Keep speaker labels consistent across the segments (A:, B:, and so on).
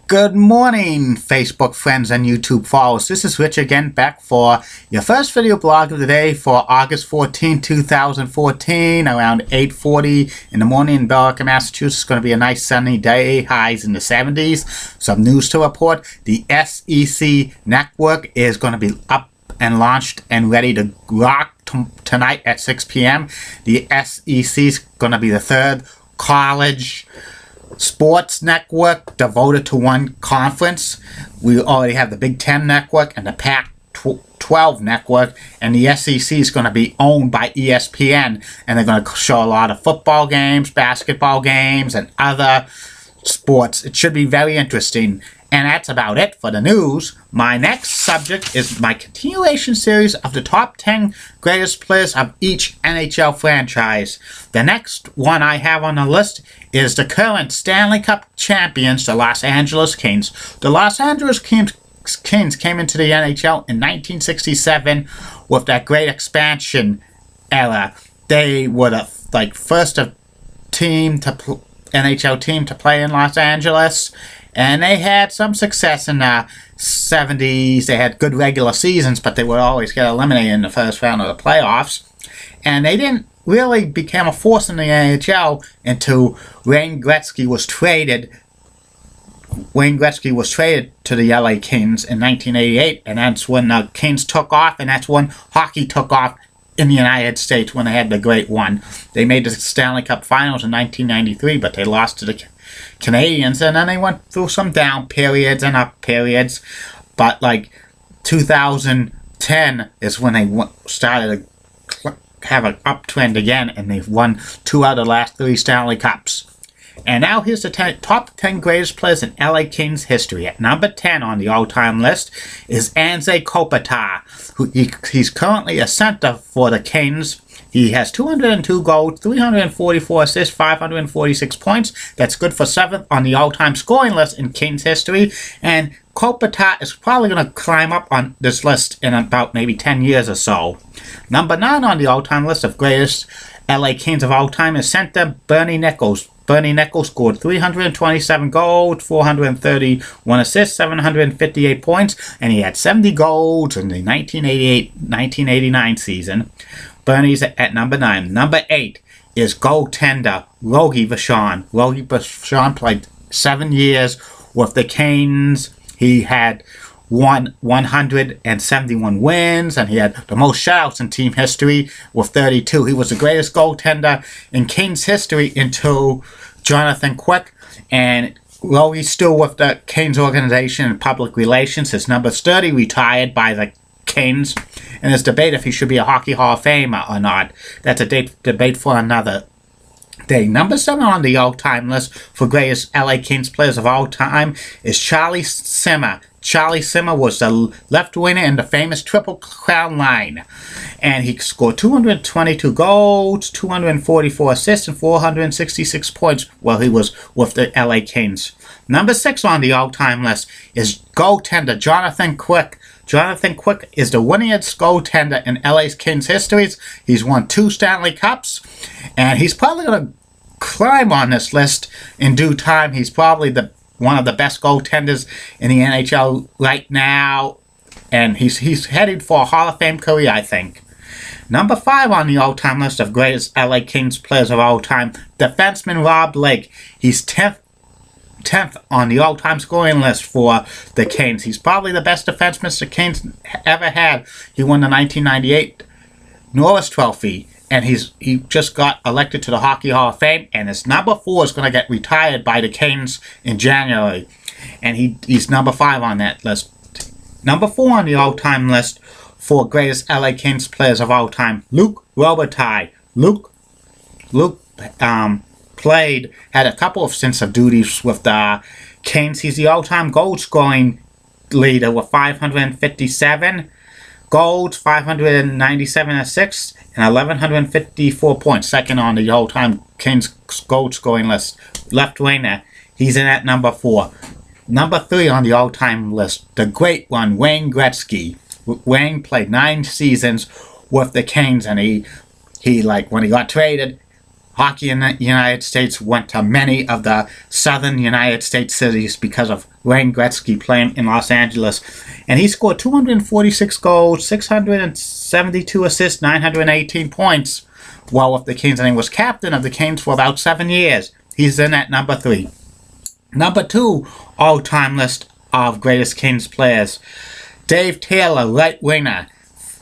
A: Good morning, Facebook friends and YouTube followers. This is Rich again, back for your first video blog of the day for August 14, 2014, around 8:40 in the morning in Billerica, Massachusetts. It's going to be a nice sunny day, highs in the 70s. Some news to report. The SEC network is going to be up and launched and ready to rock tonight at 6 p.m. The SEC is going to be the third college sports network devoted to one conference. We already have the Big Ten network and the Pac-12 network, and the SEC is going to be owned by ESPN, and they're going to show a lot of football games, basketball games, and other sports. It should be very interesting. And that's about it for the news. My next subject is my continuation series of the top 10 greatest players of each NHL franchise. The next one I have on the list is the current Stanley Cup champions, the Los Angeles Kings. The Los Angeles Kings came into the NHL in 1967 with that great expansion era. They were the first NHL team to play in Los Angeles. And they had some success in the 70s. They had good regular seasons, but they would always get eliminated in the first round of the playoffs. And they didn't really become a force in the NHL until Wayne Gretzky was traded. Wayne Gretzky was traded to the LA Kings in 1988, and that's when the Kings took off, and that's when hockey took off in the United States when they had the great one. They made the Stanley Cup Finals in 1993, but they lost to the Canadians, and then they went through some down periods and up periods. But 2010 is when they started to have an uptrend again, and they've won 2 out of the last 3 Stanley Cups. And now here's the top 10 greatest players in LA Kings history. At number 10 on the all-time list is Anze Kopitar. He's currently a center for the Kings. He has 202 goals, 344 assists, 546 points. That's good for 7th on the all-time scoring list in Kings history. And Kopitar is probably going to climb up on this list in about maybe 10 years or so. Number 9 on the all-time list of greatest LA Kings of all time is center Bernie Nicholls. Bernie Nicholls scored 327 goals, 431 assists, 758 points, and he had 70 goals in the 1988-1989 season. Bernie's at number 9. Number 8 is goaltender Logie Vachon. Logie Vachon played 7 years with the Canes. He had 171 wins, and he had the most shutouts in team history with 32. He was the greatest goaltender in Kings history until Jonathan Quick, and Logie's still with the Canes organization in public relations. His number's 30, retired by the Canes, and there's debate if he should be a Hockey Hall of Famer or not. That's a debate for another day. Number 7 on the all-time list for greatest LA Kings players of all time is Charlie Simmer. Charlie Simmer was the left winger in the famous Triple Crown line, and he scored 222 goals, 244 assists, and 466 points while he was with the LA Kings. Number 6 on the all-time list is goaltender Jonathan Quick. Jonathan Quick is the winningest goaltender in LA Kings history. He's won 2 Stanley Cups, and he's probably going to climb on this list in due time. He's probably one of the best goaltenders in the NHL right now, and he's headed for a Hall of Fame career, I think. Number 5 on the all-time list of greatest LA Kings players of all time, defenseman Rob Blake. He's 10th on the all-time scoring list for the Canes. He's probably the best defenseman the Canes ever had. He won the 1998 Norris Trophy, and he just got elected to the Hockey Hall of Fame, and his number 4 is going to get retired by the Canes in January, and he's number 5 on that list. Number 4 on the all-time list for greatest LA Kings players of all time, Luc Robitaille. Luc had a couple of stints of duties with the Canes. He's the all-time goal-scoring leader with 557 goals, 597 assists, and 1,154 points. Second on the all-time Kings goal-scoring list. Left winger, he's in at number 4. Number 3 on the all-time list, the great one, Wayne Gretzky. Wayne played 9 seasons with the Canes, and he when he got traded, hockey in the United States went to many of the southern United States cities because of Wayne Gretzky playing in Los Angeles. And he scored 246 goals, 672 assists, 918 points while with the Kings, and he was captain of the Kings for about 7 years. He's in at number 3. Number 2 all-time list of greatest Kings players. Dave Taylor, right winger.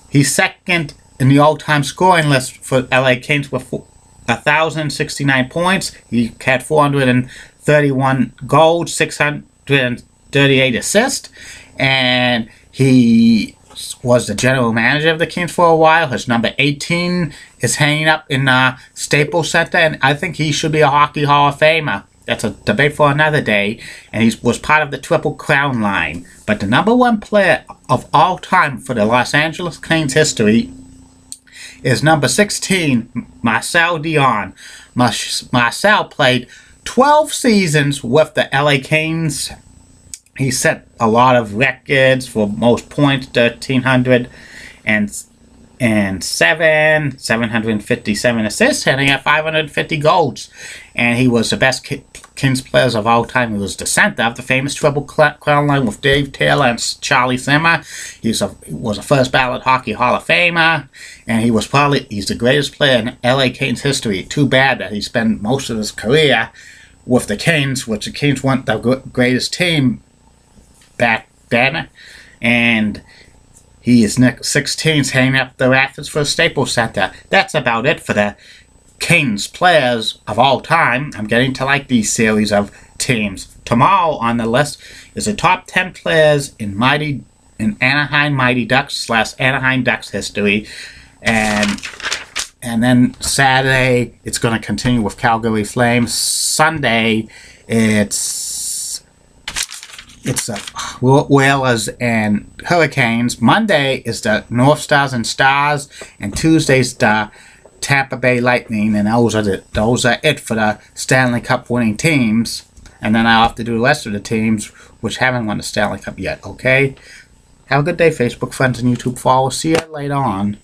A: He's second in the all-time scoring list for LA Kings with 1,069 points. He had 431 goals, 638 assists, and he was the general manager of the Kings for a while. His number 18 is hanging up in the Staples Center, and I think he should be a Hockey Hall of Famer. That's a debate for another day, and he was part of the Triple Crown line. But the number 1 player of all time for the Los Angeles Kings history is number 16, Marcel Dionne. Marcel played 12 seasons with the LA Kings. He set a lot of records for most points, 1,307, 757 assists, and he had 550 goals. And he was the best Kings players of all time. He was the center of the famous Triple Crown line with Dave Taylor and Charlie Zimmer. He was a first ballot Hockey Hall of Famer, and he's the greatest player in LA Kings history. Too bad that he spent most of his career with the Kings, which the Kings weren't the greatest team back then, and he is next 16's hanging up the rafters for the Staples Center. That's about it for the Kings players of all time. I'm getting to like these series of teams. Tomorrow on the list is the top 10 players in Anaheim Mighty Ducks / Anaheim Ducks history, and then Saturday it's going to continue with Calgary Flames. Sunday it's Whalers and Hurricanes. Monday is the North Stars and Stars, and Tuesday's the Tampa Bay Lightning, and those are it for the Stanley Cup winning teams. And then I'll have to do the rest of the teams which haven't won the Stanley Cup yet. Okay? Have a good day, Facebook friends and YouTube followers. See you later on.